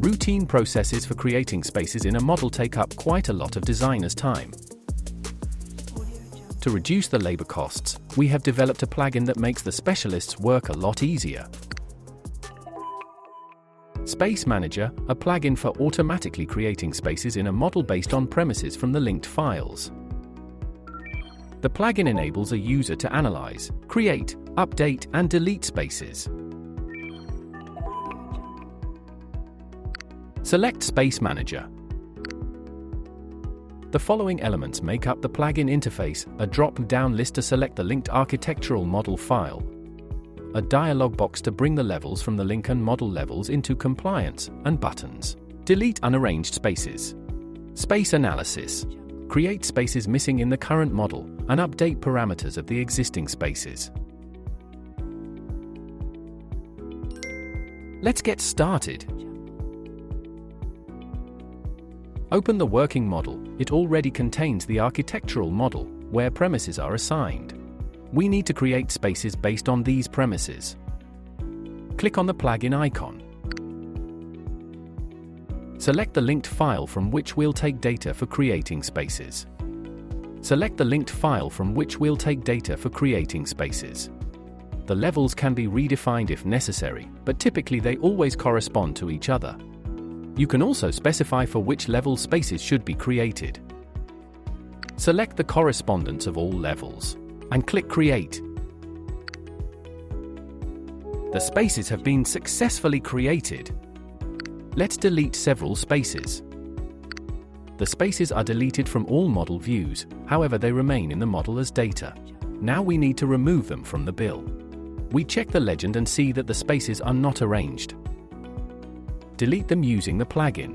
Routine processes for creating spaces in a model take up quite a lot of designers' time. To reduce the labor costs, we have developed a plugin that makes the specialists' work a lot easier. Space Manager, a plugin for automatically creating spaces in a model based on premises from the linked files. The plugin enables a user to analyze, create, update, and delete spaces. Select Space Manager. The following elements make up the plugin interface: a drop-down list to select the linked architectural model file, a dialog box to bring the levels from the link and model levels into compliance, and buttons. Delete unarranged spaces. Space analysis. Create spaces missing in the current model, and update parameters of the existing spaces. Let's get started. Open the working model. It already contains the architectural model, where premises are assigned. We need to create spaces based on these premises. Click on the plugin icon. Select the linked file from which we'll take data for creating spaces. Select the linked file from which we'll take data for creating spaces. The levels can be redefined if necessary, but typically they always correspond to each other. You can also specify for which level spaces should be created. Select the correspondence of all levels, and click Create. The spaces have been successfully created. Let's delete several spaces. The spaces are deleted from all model views, however they remain in the model as data. Now we need to remove them from the bill. We check the legend and see that the spaces are not arranged. Delete them using the plugin.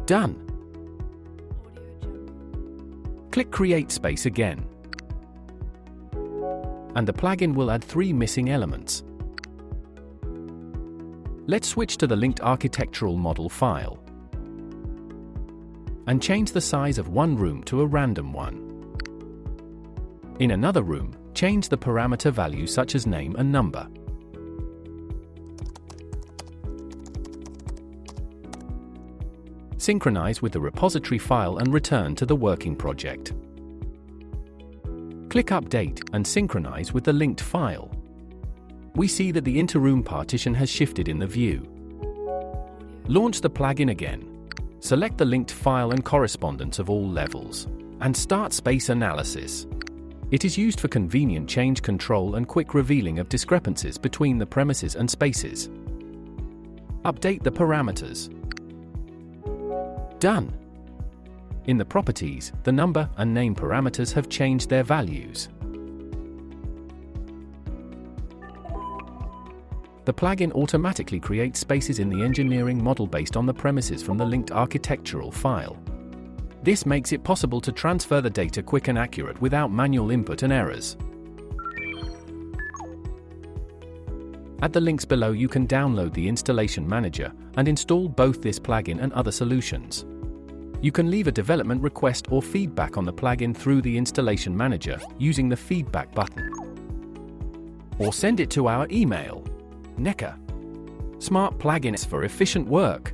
Done. Click Create Space again. And the plugin will add 3 missing elements. Let's switch to the linked architectural model file and change the size of one room to a random one. In another room, change the parameter values such as name and number. Synchronize with the repository file and return to the working project. Click Update and synchronize with the linked file. We see that the interroom partition has shifted in the view. Launch the plugin again. Select the linked file and correspondence of all levels, and start space analysis. It is used for convenient change control and quick revealing of discrepancies between the premises and spaces. Update the parameters. Done. In the properties, the number and name parameters have changed their values. The plugin automatically creates spaces in the engineering model based on the premises from the linked architectural file. This makes it possible to transfer the data quick and accurate without manual input and errors. At the links below you can download the installation manager and install both this plugin and other solutions. You can leave a development request or feedback on the plugin through the installation manager using the feedback button. Or send it to our email. Necker. Smart plugins for efficient work.